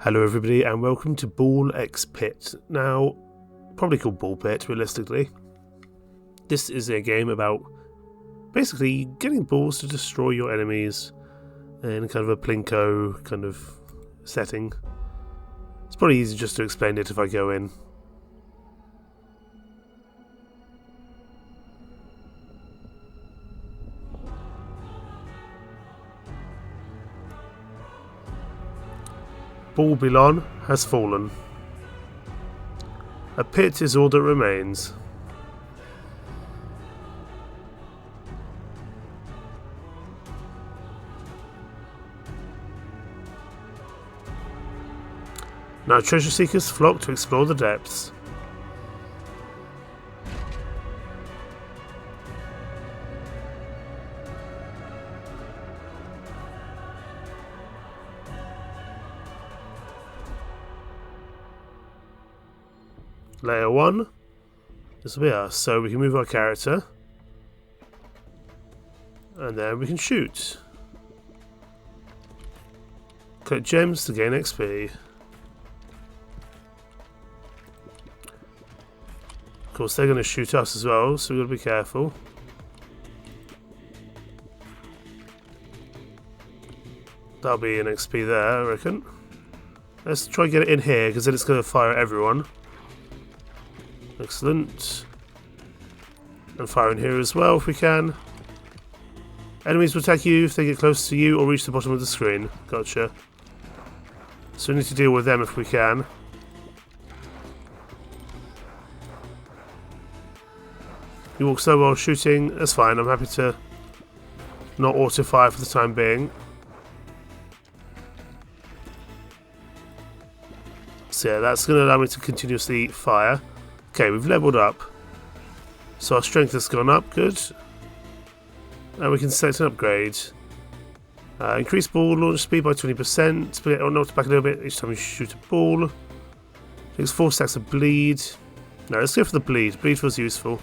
Hello everybody and welcome to Ball X Pit. Now, probably called Ball Pit realistically. This is a game about basically getting balls to destroy your enemies in kind of a plinko kind of setting. It's probably easy just to explain it if I go in. Babylon has fallen. A pit is all that remains. Now treasure seekers flock to explore the depths. Layer 1, this will be us, so we can move our character and then we can shoot. Collect gems to gain XP. Of course they're going to shoot us as well, so we've got to be careful. That'll be an XP there, I reckon. Let's try and get it in here, because then it's going to fire at everyone. Excellent. And fire in here as well if we can. Enemies will attack you if they get close to you or reach the bottom of the screen. Gotcha. So we need to deal with them if we can. You walk slow while shooting. That's fine. I'm happy to not auto fire for the time being. So yeah, that's going to allow me to continuously fire. Okay, we've leveled up. So our strength has gone up, good. And we can select an upgrade. Increase ball launch speed by 20%. But it knocks back a little bit each time you shoot a ball. Takes 4 stacks of bleed. No, let's go for the bleed. Bleed feels useful.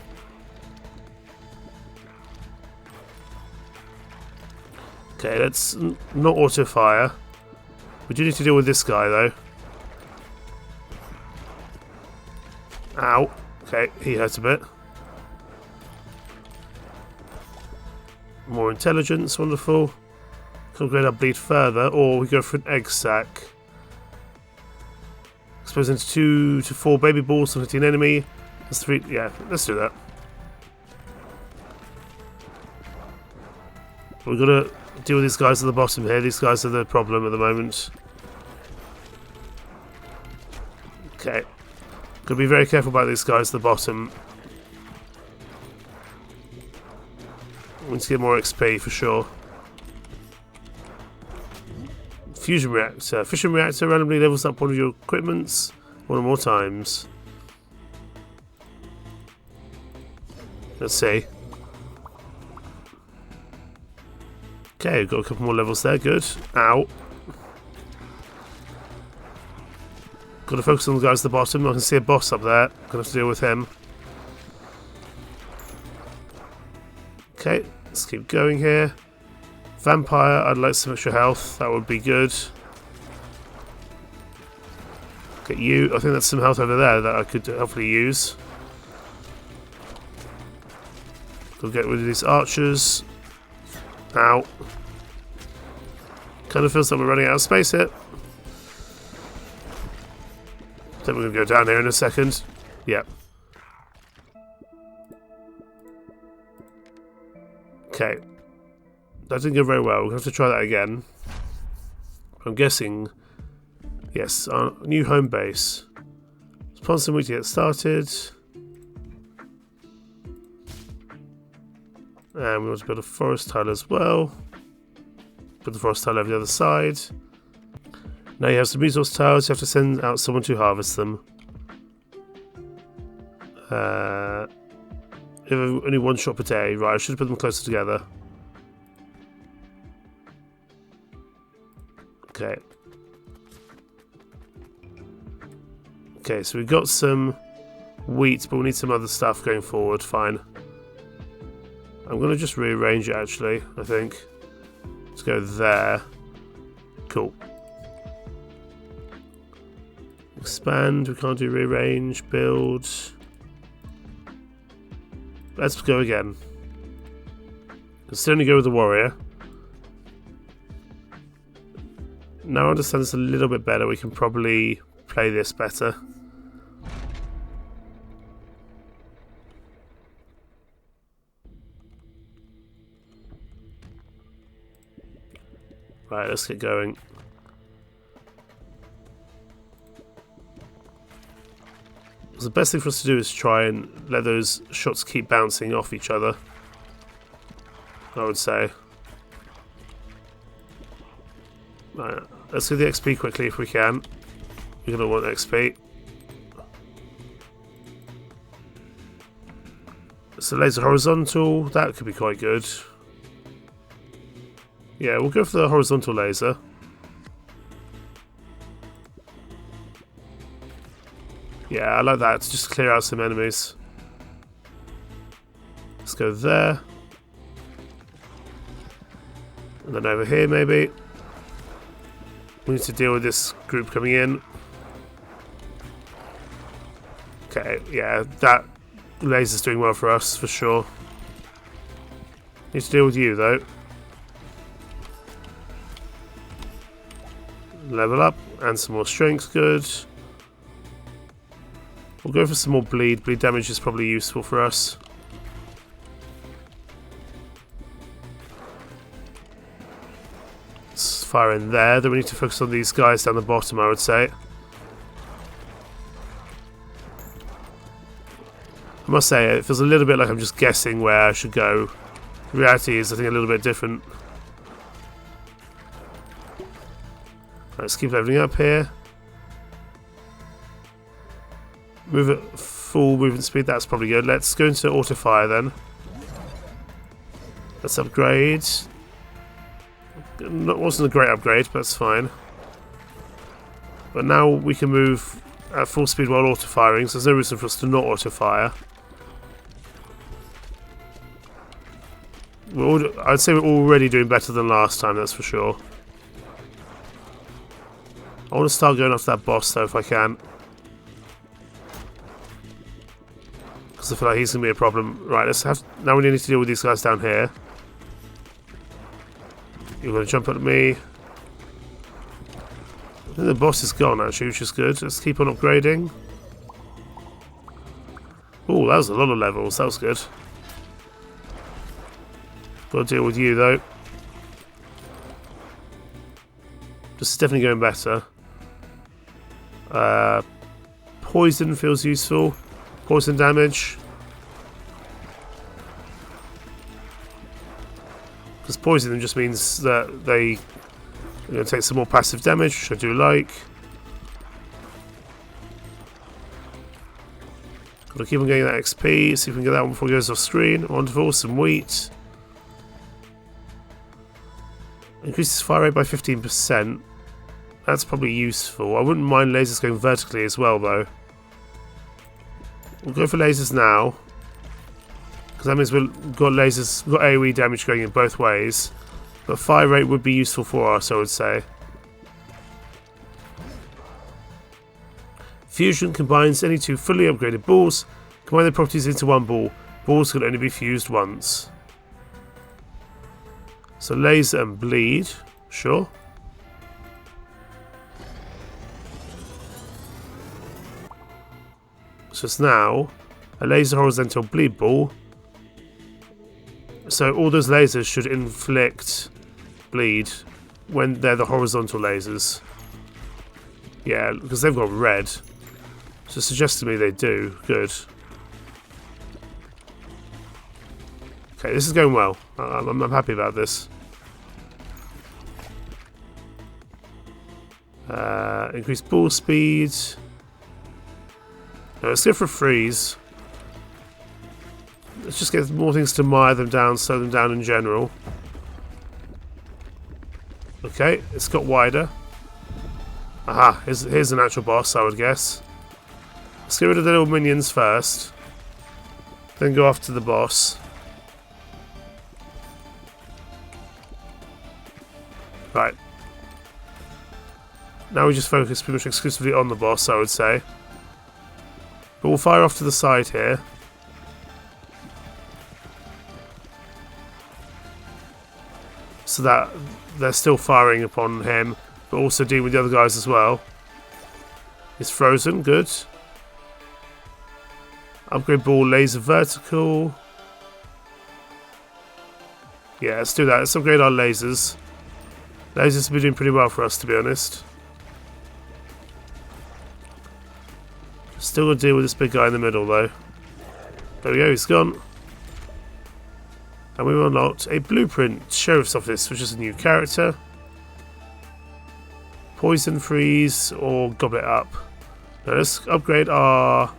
Okay, let's not auto fire. We do need to deal with this guy though. Ow. Okay, he hurts a bit. More intelligence, wonderful. Can upgrade our bleed further, or we go for an egg sack. Expose into 2 to 4 baby balls to hit an enemy. That's 3. Yeah, let's do that. We've got to deal with these guys at the bottom here. These guys are the problem at the moment. Okay. Got to be very careful about these guys at the bottom. We need to get more XP for sure. Fusion reactor. Fission reactor randomly levels up one of your equipments 1 or more times. Let's see. Okay, we've got a couple more levels there. Good. Ow. Got to focus on the guys at the bottom. I can see a boss up there. Gonna have to deal with him. Okay, let's keep going here. Vampire, I'd like some extra health. That would be good. Get you. I think that's some health over there that I could hopefully use. We'll get rid of these archers. Ow. Kind of feels like we're running out of space here. I think we're going to go down here in a second. Yep. Okay. That didn't go very well. We're going to have to try that again. I'm guessing... Yes, our new home base. Spawn some week to get started. And we want to build a forest tile as well. Put the forest tile over the other side. Now you have some resource tiles, you have to send out someone to harvest them. You have only 1 shot per day. Right, I should have put them closer together. Okay. Okay, so we've got some wheat, but we need some other stuff going forward. Fine. I'm going to just rearrange it actually, I think. Let's go there. Cool. Expand, we can't do rearrange, build. Let's go again. Let's only go with the warrior. Now I understand this a little bit better. We can probably play this better. Right, let's get going. So the best thing for us to do is try and let those shots keep bouncing off each other, I would say. Right, let's do the XP quickly if we can. We're going to want XP. So laser horizontal, that could be quite good. Yeah, we'll go for the horizontal laser. Yeah, I like that, just to clear out some enemies. Let's go there. And then over here, maybe. We need to deal with this group coming in. Okay, yeah, that laser's doing well for us, for sure. Need to deal with you, though. Level up, and some more strength, good. We'll go for some more bleed. Bleed damage is probably useful for us. Let's fire in there. Then we need to focus on these guys down the bottom, I would say. I must say, it feels a little bit like I'm just guessing where I should go. The reality is, I think, a little bit different. Let's keep leveling up here. Move at full movement speed, that's probably good. Let's go into auto fire then. Let's upgrade. Wasn't a great upgrade, but that's fine. But now we can move at full speed while auto firing, so there's no reason for us to not auto fire. I'd say we're already doing better than last time, that's for sure. I want to start going after that boss though if I can. Because I feel like he's going to be a problem. Right, now we need to deal with these guys down here. You're going to jump at me. I think the boss is gone actually, which is good. Let's keep on upgrading. Oh, that was a lot of levels. That was good. Got to deal with you though. This is definitely going better. Poison feels useful. Poison damage. Because poison just means that they take some more passive damage, which I do like. Gotta keep on getting that XP, see if we can get that one before it goes off screen. Wonderful, some wheat. Increases fire rate by 15%. That's probably useful. I wouldn't mind lasers going vertically as well, though. We'll go for lasers now. Because that means we've got lasers, we've got AoE damage going in both ways. But fire rate would be useful for us, I would say. Fusion combines any two fully upgraded balls. Combine their properties into one ball. Balls can only be fused once. So laser and bleed, sure. So it's now a laser horizontal bleed ball. So all those lasers should inflict bleed when they're the horizontal lasers. Yeah, because they've got red. So it suggests to me they do. Good. Okay, this is going well. I'm happy about this. Increased ball speed. No, let's go for a freeze. Let's just get more things to mire them down, slow them down in general. Okay, it's got wider. Aha, here's an actual boss, I would guess. Let's get rid of the little minions first. Then go after the boss. Right. Now we just focus pretty much exclusively on the boss, I would say. But we'll fire off to the side here. So that they're still firing upon him, but also dealing with the other guys as well. He's frozen, good. Upgrade ball, laser vertical. Yeah, let's do that. Let's upgrade our lasers. Lasers have been doing pretty well for us, to be honest. Still got to deal with this big guy in the middle, though. There we go, he's gone. And we've unlocked a blueprint, Sheriff's Office, which is a new character. Poison freeze or goblet up. Now let's upgrade our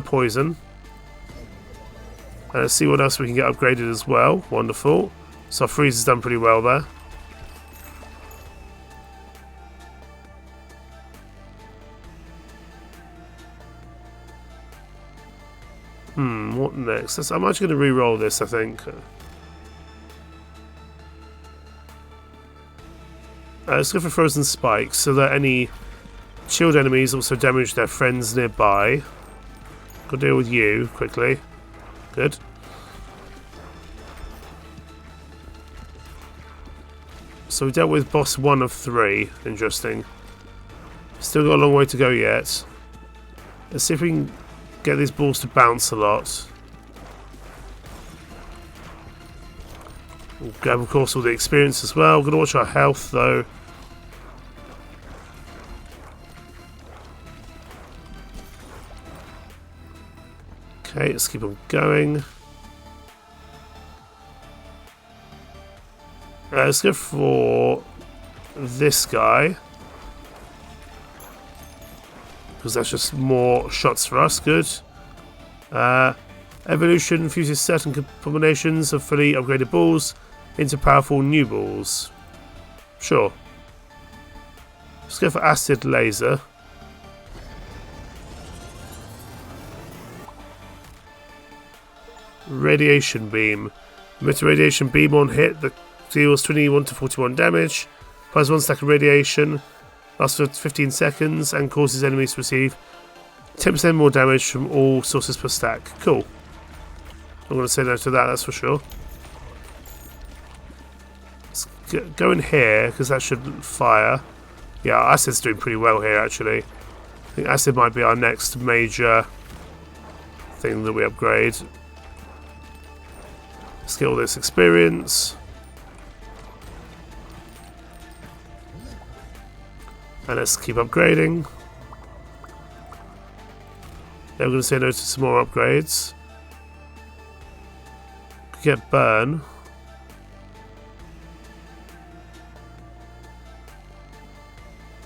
poison. And let's see what else we can get upgraded as well. Wonderful. So our freeze has done pretty well there. What next? I'm actually going to re-roll this, I think. Let's go for Frozen Spikes, so that any shield enemies also damage their friends nearby. Go deal with you, quickly. Good. So we dealt with boss 1 of 3. Interesting. Still got a long way to go yet. Let's see if we can get these balls to bounce a lot. We'll grab, of course, all the experience as well. We're going to watch our health, though. Okay, let's keep on going. Let's go for this guy. Because that's just more shots for us. Good. Evolution fuses certain combinations of fully upgraded balls into powerful new balls. Sure. Let's go for acid laser. Radiation beam. Emit a radiation beam on hit that deals 21 to 41 damage. Applies 1 stack of radiation. Lasts for 15 seconds and causes enemies to receive 10% more damage from all sources per stack. Cool. I'm going to say no to that, that's for sure. Let's go in here, because that should fire. Yeah, Acid's doing pretty well here, actually. I think Acid might be our next major thing that we upgrade. Let's get all this experience. And let's keep upgrading. Then we're going to say no to some more upgrades. Could get burn.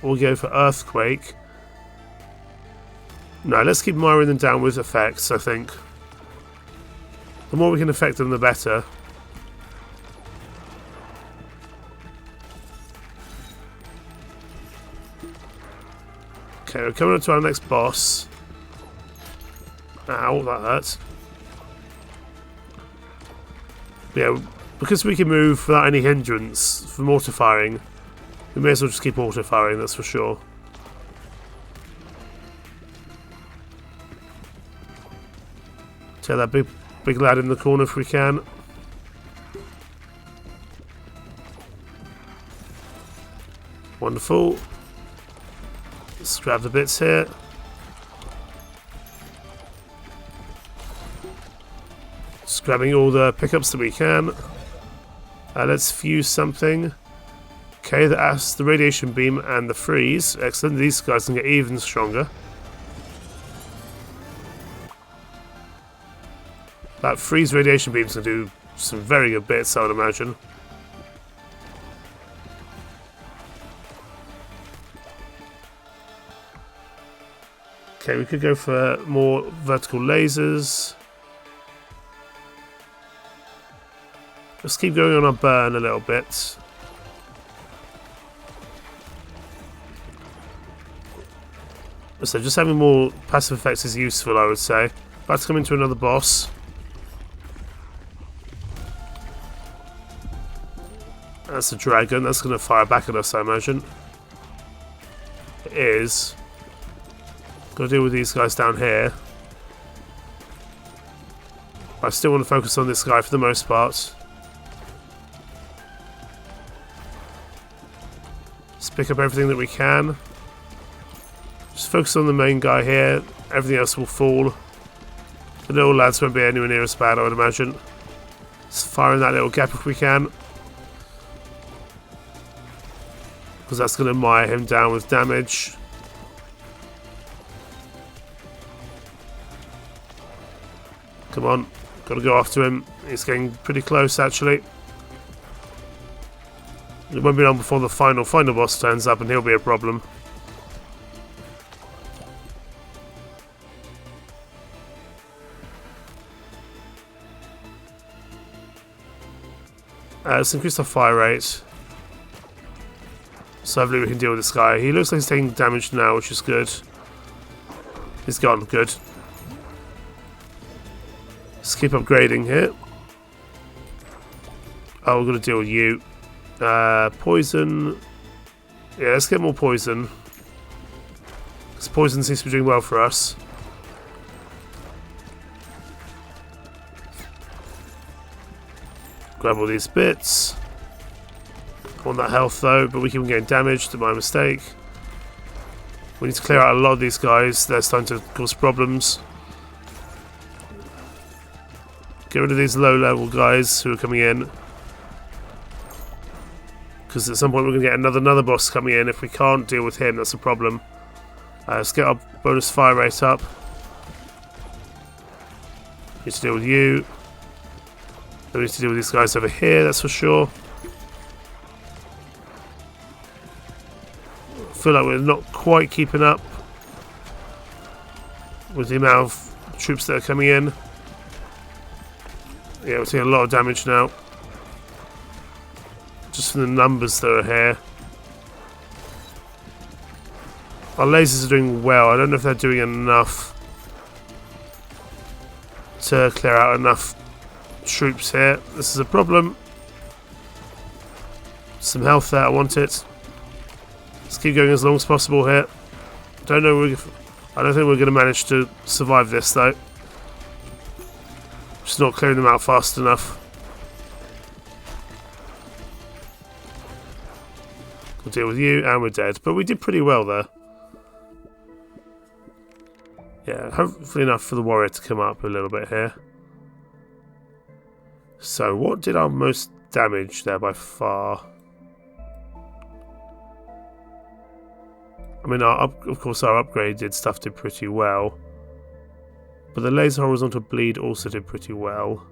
We'll go for earthquake. No, let's keep mirroring them down with effects, I think. The more we can affect them, the better. Okay, we're coming up to our next boss. Ow, that hurts. Yeah, because we can move without any hindrance from auto-firing, we may as well just keep auto-firing, that's for sure. Tear that big lad in the corner if we can. Wonderful. Let's grab the bits here. Just grabbing all the pickups that we can. Let's fuse something. Okay, that's the radiation beam and the freeze. Excellent. These guys can get even stronger. That freeze radiation beam's going to do some very good bits, I would imagine. Okay, we could go for more vertical lasers. Let's keep going on our burn a little bit. So just having more passive effects is useful, I would say. About to come into another boss. That's a dragon. That's going to fire back at us, I imagine. It is. Got to deal with these guys down here. I still want to focus on this guy for the most part. Let's pick up everything that we can. Just focus on the main guy here. Everything else will fall. The little lads won't be anywhere near as bad, I would imagine. Let's fire in that little gap if we can. Because that's going to mire him down with damage. Come on. Got to go after him. He's getting pretty close, actually. It won't be long before the final boss turns up and he'll be a problem. Let's increase our fire rate. So hopefully we can deal with this guy. He looks like he's taking damage now, which is good. He's gone. Good. Let's keep upgrading here. Oh, we're going to deal with you. Poison. Yeah, let's get more poison. Because poison seems to be doing well for us. Grab all these bits. I want that health though, but we keep getting damaged. My mistake. We need to clear out a lot of these guys. They're starting to cause problems. Get rid of these low level guys who are coming in. Because at some point we're going to get another boss coming in. If we can't deal with him, that's a problem. Let's get our bonus fire rate up. Need to deal with you. We need to deal with these guys over here, that's for sure. I feel like we're not quite keeping up with the amount of troops that are coming in. Yeah, we're taking a lot of damage now. Just from the numbers that are here. Our lasers are doing well. I don't know if they're doing enough to clear out enough troops here. This is a problem. Some health there, I want it. Let's keep going as long as possible here. I don't think we're going to manage to survive this though. Just not clearing them out fast enough. We'll deal with you and we're dead. But we did pretty well there. Yeah, hopefully enough for the warrior to come up a little bit here. So, what did our most damage there by far? I mean, of course our upgraded stuff did pretty well. But the laser horizontal bleed also did pretty well.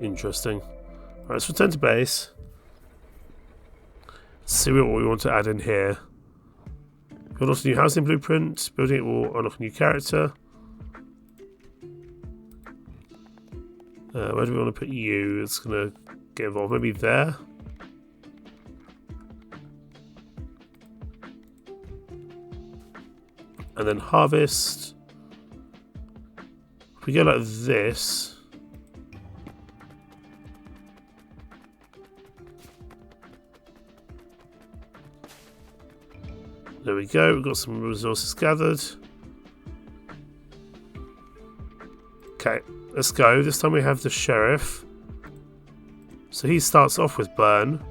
Interesting. Alright, let's return to base. Let's see what we want to add in here. Got also a new housing blueprint. Building it will unlock a new character. Where do we want to put you? It's going to get involved. Maybe there. And then harvest. If we go like this. There we go. We've got some resources gathered. Okay. Let's go. This time we have the sheriff. So he starts off with burn.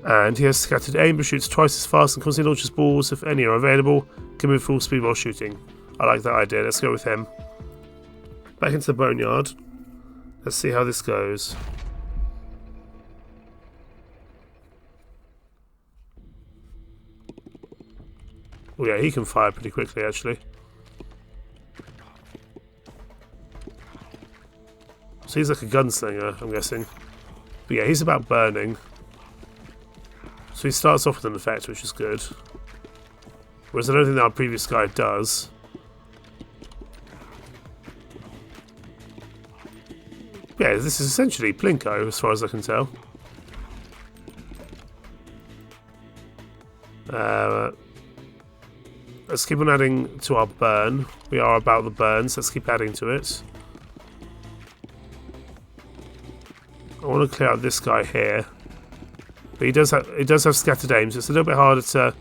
And he has scattered aim but shoots twice as fast and constantly launches balls if any are available. Can move full speed while shooting. I like that idea. Let's go with him. Back into the boneyard. Let's see how this goes. Oh yeah, he can fire pretty quickly actually. So he's like a gunslinger, I'm guessing. But yeah, he's about burning. So he starts off with an effect, which is good. Whereas I don't think that our previous guy does. Yeah, this is essentially Plinko, as far as I can tell. Let's keep on adding to our burn. We are about the burns, let's keep adding to it. I want to clear out this guy here. But he does have scattered aim, so it's a little bit harder to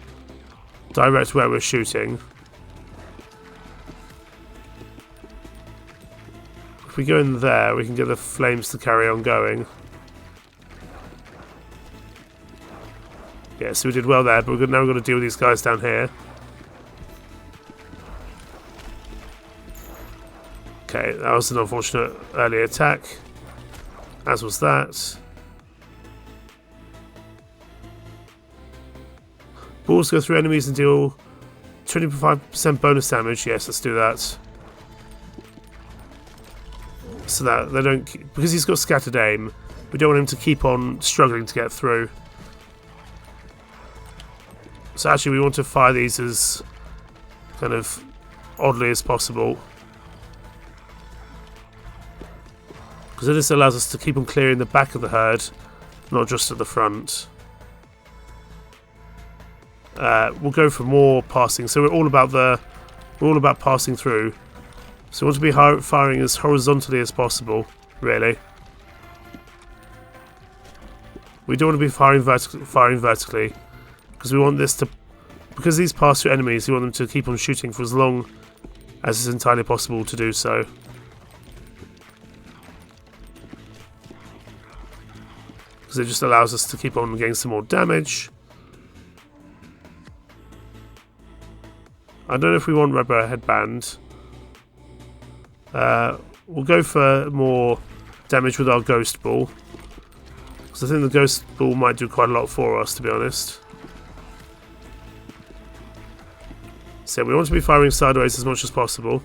direct where we're shooting. If we go in there, we can get the flames to carry on going. Yeah, so we did well there, but now we've got to deal with these guys down here. Okay, that was an unfortunate early attack. As was that. Balls go through enemies and deal 25% bonus damage. Yes, let's do that. So that they don't... Because he's got scattered aim, we don't want him to keep on struggling to get through. So actually we want to fire these as kind of oddly as possible. Because this allows us to keep on clearing the back of the herd, not just at the front. We'll go for more passing. So we're all about passing through. So we want to be firing as horizontally as possible, really. We don't want to be firing vertically, because we want this to, because these pass through enemies, we want them to keep on shooting for as long as is entirely possible to do so. Because it just allows us to keep on getting some more damage. I don't know if we want rubber headband. We'll go for more damage with our ghost ball. Because I think the ghost ball might do quite a lot for us, to be honest. So we want to be firing sideways as much as possible.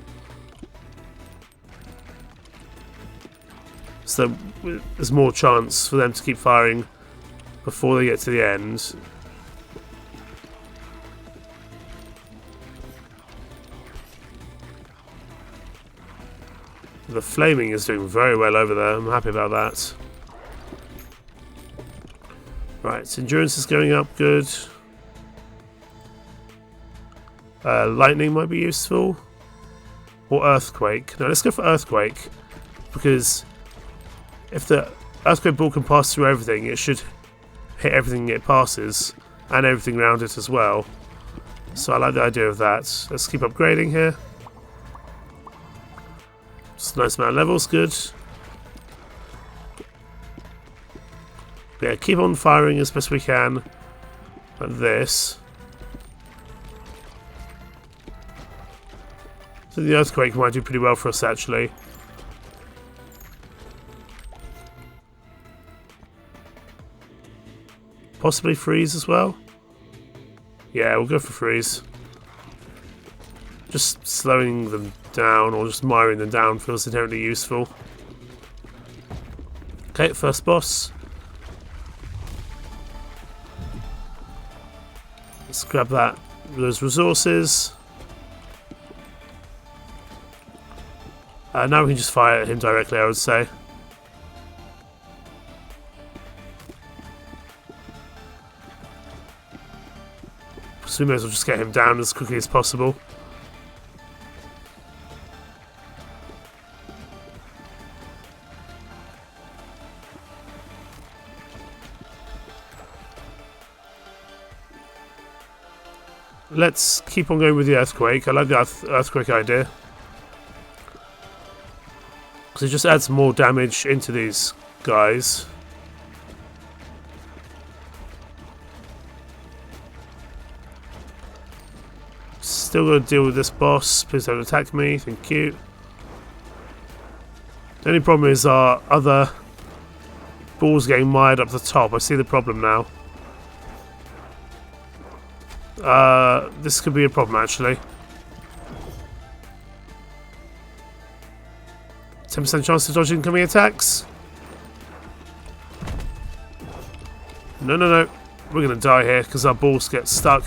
So there's more chance for them to keep firing before they get to the end. The flaming is doing very well over there. I'm happy about that. Right, endurance is going up. Good. Lightning might be useful. Or earthquake. No, let's go for earthquake. Because if the earthquake ball can pass through everything, it should hit everything it passes. And everything around it as well. So I like the idea of that. Let's keep upgrading here. Just a nice amount of levels, good. Yeah, keep on firing as best we can. Like this. So the earthquake might do pretty well for us, actually. Possibly freeze as well. Yeah, we'll go for freeze. Just slowing them down or just miring them down feels inherently useful. Okay, first boss. Let's grab those resources. Now we can just fire at him directly, I would say. So we may as well just get him down as quickly as possible. Let's keep on going with the earthquake. I like the earthquake idea. Because it just adds more damage into these guys. Still got to deal with this boss. Please don't attack me. Thank you. The only problem is our other balls getting mired up the top. I see the problem now. This could be a problem, actually. 10% chance of dodging incoming attacks. No. We're going to die here because our balls get stuck.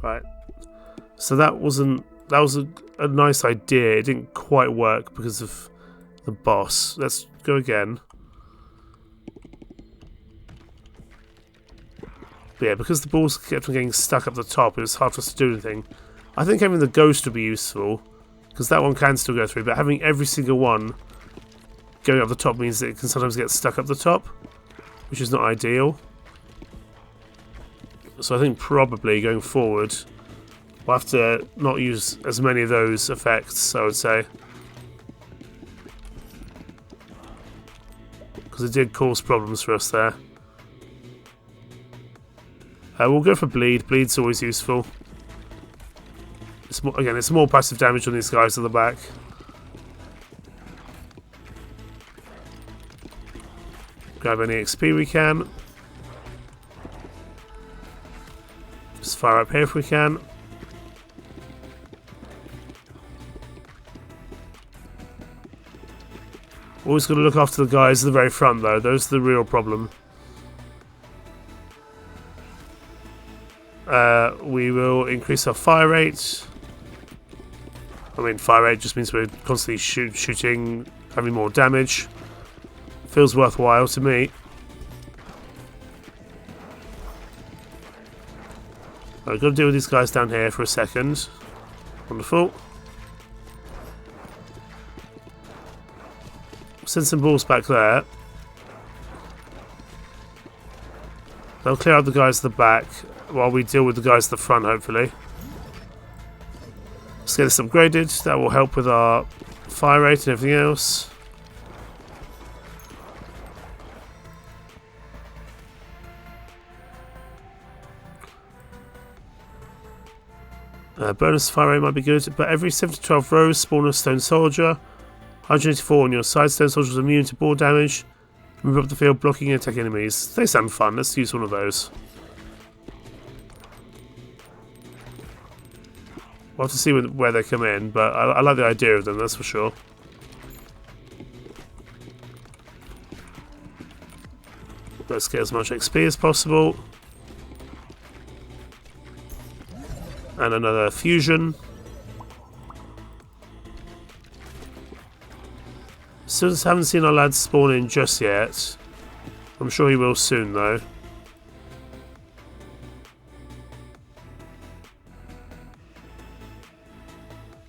Right. So that was a nice idea. It didn't quite work because of the boss. Let's go again. But yeah, because the balls kept on getting stuck up the top, it was hard for us to do anything. I think having the ghost would be useful, because that one can still go through, but having every single one going up the top means that it can sometimes get stuck up the top, which is not ideal. So I think probably going forward we'll have to not use as many of those effects, I would say, because it did cause problems for us there. We'll go for bleed. Bleed's always useful. It's more, again, it's more passive damage on these guys at the back. Grab any XP we can. Just fire up here if we can. Always got to look after the guys at the very front though. Those are the real problem. We will increase our fire rate. I mean, fire rate just means we're constantly shooting, having more damage. Feels worthwhile to me. I've got to deal with these guys down here for a second. Wonderful. Send some balls back there. They'll clear out the guys at the back while we deal with the guys at the front, hopefully. Let's get this upgraded. That will help with our fire rate and everything else. Bonus fire rate might be good, but every 7 to 12 rows spawn a stone soldier. 184 on your side. Stone soldiers are immune to ball damage. Move up the field, blocking and attacking enemies. They sound fun. Let's use one of those. We'll have to see where they come in, but I like the idea of them, that's for sure. Let's get as much XP as possible. And another fusion. Still haven't seen our lads spawn in just yet. I'm sure he will soon though.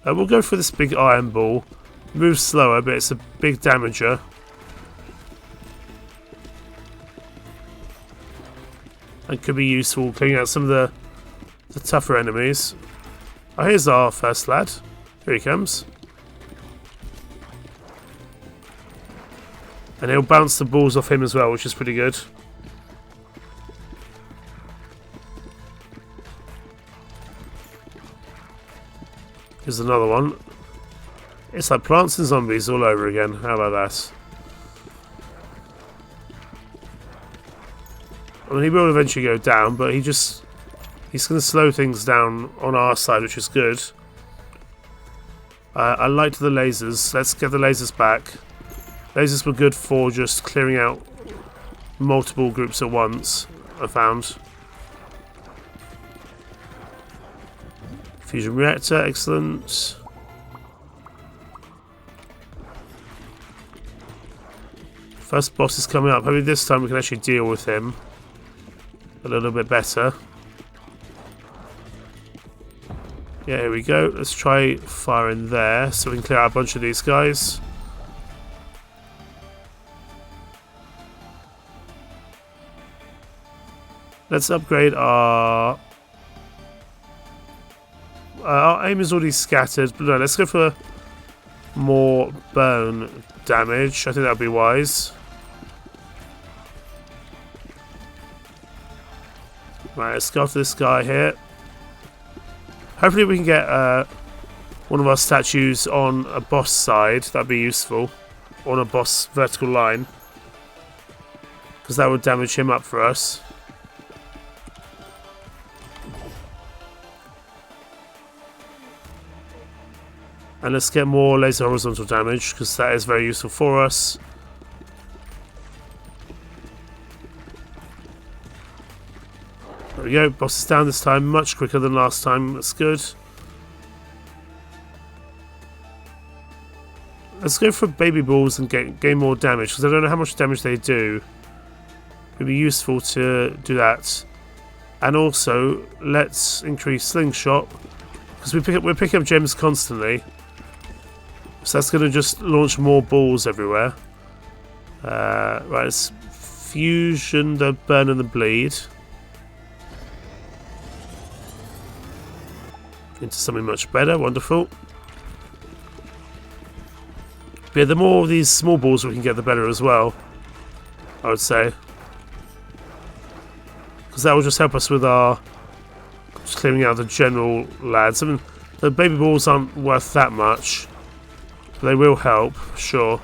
We'll go for this big iron ball. Moves slower, but it's a big damager. And could be useful cleaning out some of the tougher enemies. Oh, here's our first lad. Here he comes. And he'll bounce the balls off him as well, which is pretty good. Here's another one. It's like Plants and Zombies all over again. How about that? I mean, he will eventually go down, but he's going to slow things down on our side, which is good. I liked the lasers. Let's get the lasers back. Lasers were good for just clearing out multiple groups at once, I found. Fusion reactor, excellent. First boss is coming up. Maybe this time we can actually deal with him a little bit better. Yeah, here we go. Let's try firing there so we can clear out a bunch of these guys. Let's upgrade our aim is already scattered, but no, let's go for more burn damage. I think that would be wise. Right, let's go after this guy here. Hopefully we can get one of our statues on a boss side. That'd be useful. On a boss vertical line. Because that would damage him up for us. And let's get more laser horizontal damage, because that is very useful for us. There we go, boss is down this time, much quicker than last time, that's good. Let's go for baby balls and gain more damage, because I don't know how much damage they do. It'd be useful to do that. And also, let's increase slingshot, because we're picking up gems constantly. So that's going to just launch more balls everywhere. Right, let's fusion the burn and the bleed into something much better. Wonderful. But yeah, the more of these small balls we can get, the better as well, I would say. Because that will just help us with our just clearing out the general lads. I mean, the baby balls aren't worth that much, but they will help, sure.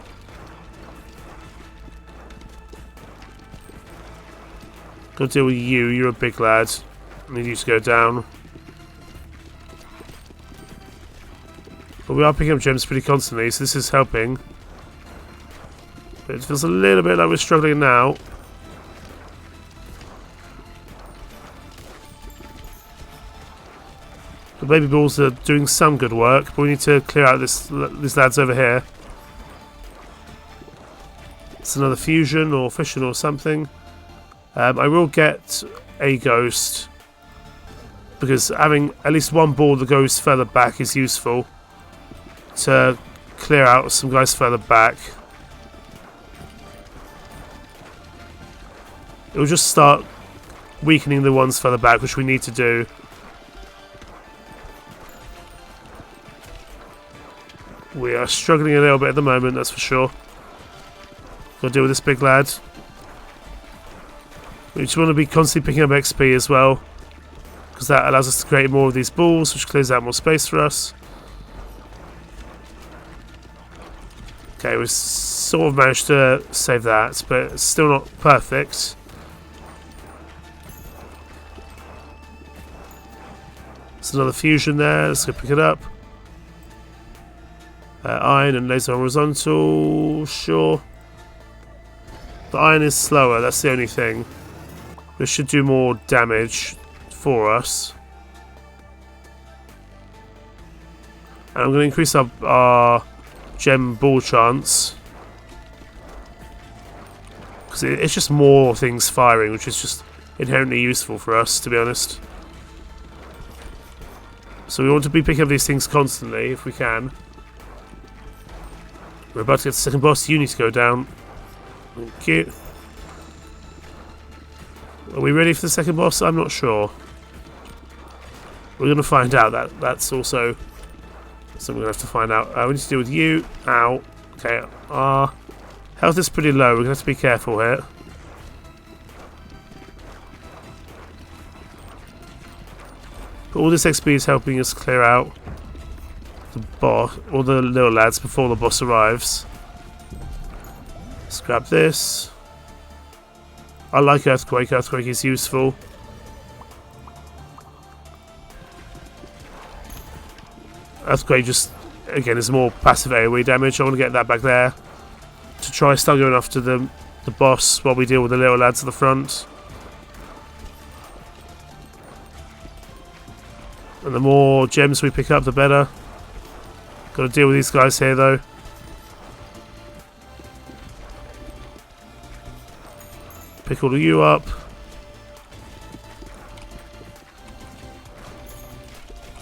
Gotta deal with you, you're a big lad. I need you to go down. But we are picking up gems pretty constantly, so this is helping. But it feels a little bit like we're struggling now. The baby balls are doing some good work, but we need to clear out these lads over here. It's another fusion or fission or something. I will get a ghost, because having at least one ball that goes further back is useful to clear out some guys further back. It will just start weakening the ones further back, which we need to do. We are struggling a little bit at the moment, that's for sure. Got to deal with this big lad. We just want to be constantly picking up XP as well, because that allows us to create more of these balls, which clears out more space for us. Okay, we sort of managed to save that, but it's still not perfect. There's another fusion there, let's go pick it up. Iron and laser horizontal, sure. The iron is slower, that's the only thing. This should do more damage for us. And I'm going to increase our gem ball chance, because it's just more things firing, which is just inherently useful for us, to be honest. So we want to be picking up these things constantly if we can. We're about to get the second boss. You need to go down. Thank you. Are we ready for the second boss? I'm not sure. We're going to find out. That's also something we're going to have to find out. We need to deal with you. Ow. Okay. Our health is pretty low. We're going to have to be careful here. But all this XP is helping us clear out the boss, or the little lads, before the boss arrives. Let's grab this. I like Earthquake. Earthquake is useful. Earthquake just, again, is more passive AoE damage. I want to get that back there to try start going after the boss while we deal with the little lads at the front. And the more gems we pick up, the better. Got to deal with these guys here, though. Pick all of you up.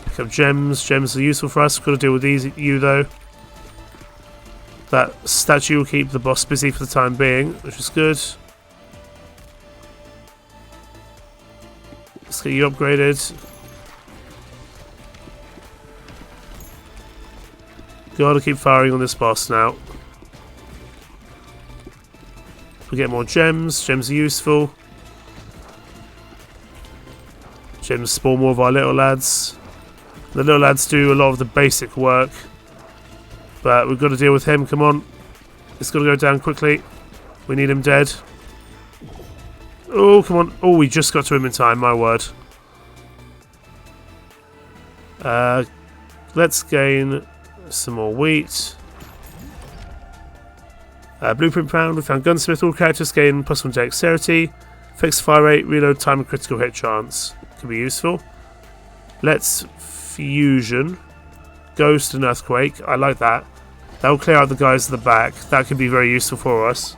Pick up gems. Gems are useful for us. Got to deal with you, though. That statue will keep the boss busy for the time being, which is good. Let's get you upgraded. Gotta keep firing on this boss now. We get more gems. Gems are useful. Gems spawn more of our little lads. The little lads do a lot of the basic work, but we've got to deal with him. Come on. It's got to go down quickly. We need him dead. Oh, come on. Oh, we just got to him in time, my word. Let's gain some more wheat. Blueprint found. We found Gunsmith. All characters gain +1 dexterity, fixed fire rate, reload time, and critical hit chance. Can be useful. Let's fusion Ghost and Earthquake. I like that. That will clear out the guys at the back. That could be very useful for us.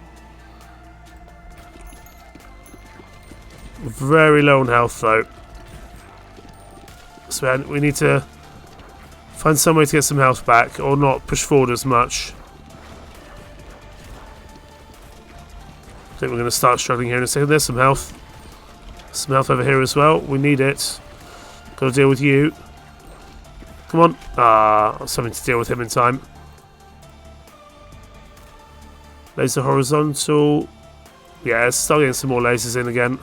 Very low on health though, so we need to Find some way to get some health back, or not push forward as much. I think we're going to start struggling here in a second. There's some health. Some health over here as well. We need it. Got to deal with you. Come on. Something to deal with him in time. Laser horizontal. Yeah, let's start getting some more lasers in again.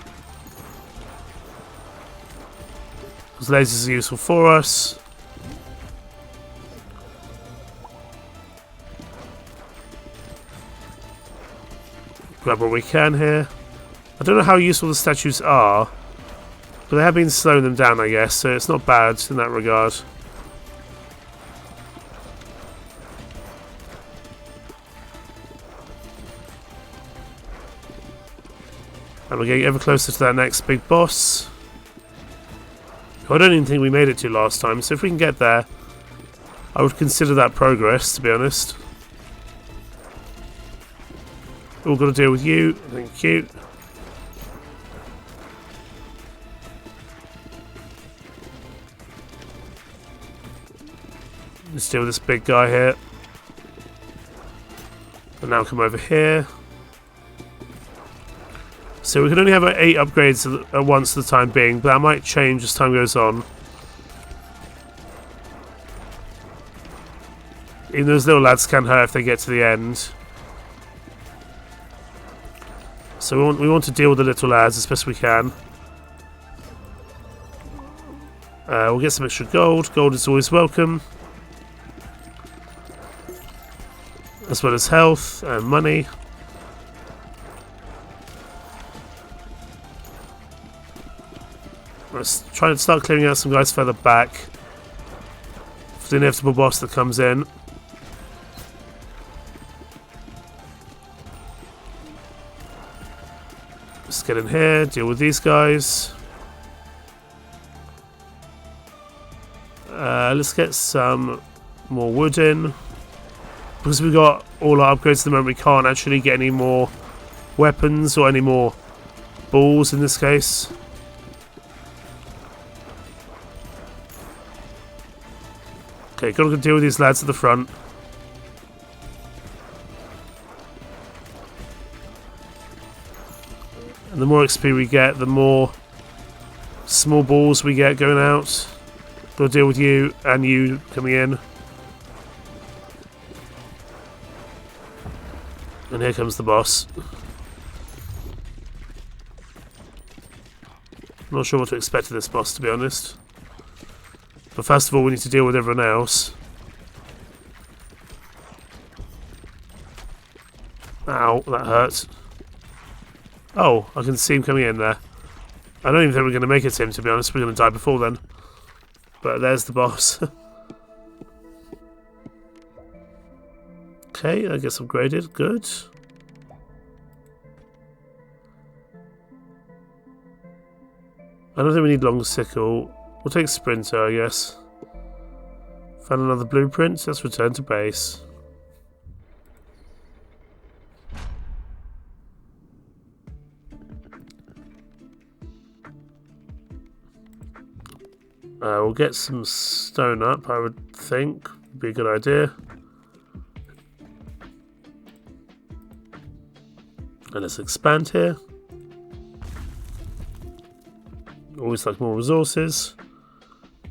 Because lasers are useful for us. Grab what we can here. I don't know how useful the statues are, but they have been slowing them down, I guess, so it's not bad in that regard. And we're getting ever closer to that next big boss. I don't even think we made it to last time, so if we can get there, I would consider that progress, to be honest. All got to deal with you. Thank you. Let's deal with this big guy here. And now come over here. So we can only have 8 upgrades at once for the time being, but that might change as time goes on. Even those little lads can hurt if they get to the end. So we want to deal with the little lads as best we can. We'll get some extra gold. Gold is always welcome. As well as health and money. Let's try and start clearing out some guys further back for the inevitable boss that comes in. Let's get in here, deal with these guys. Let's get some more wood in. Because we've got all our upgrades at the moment, we can't actually get any more weapons or any more balls in this case. Okay, gotta deal with these lads at the front. And the more XP we get, the more small balls we get going out. Gotta deal with you and you coming in. And here comes the boss. I'm not sure what to expect of this boss, to be honest. But first of all, we need to deal with everyone else. Ow, that hurt. Oh, I can see him coming in there. I don't even think we're going to make it to him, to be honest. We're going to die before then. But there's the boss. Okay, that gets upgraded. Good. I don't think we need long sickle. We'll take sprinter, I guess. Found another blueprint. Let's return to base. We'll get some stone up, I would think. Would be a good idea. And let's expand here. Always like more resources.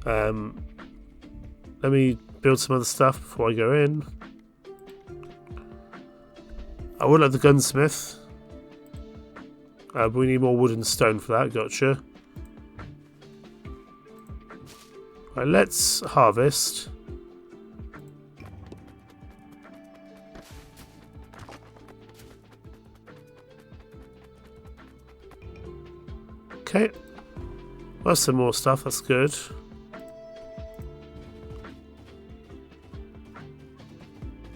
Let me build some other stuff before I go in. I would like the gunsmith. But we need more wood and stone for that, gotcha. Right, let's harvest. Okay. Well, some more stuff, that's good.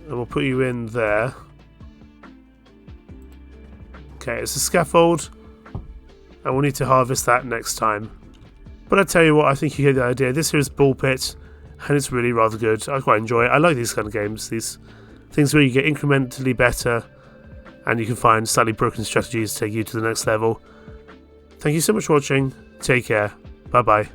And we'll put you in there. Okay, it's a scaffold. And we'll need to harvest that next time. But I tell you what, I think you get the idea. This here is Ball Pit, and it's really rather good. I quite enjoy it. I like these kind of games. These things where you get incrementally better, and you can find slightly broken strategies to take you to the next level. Thank you so much for watching. Take care. Bye-bye.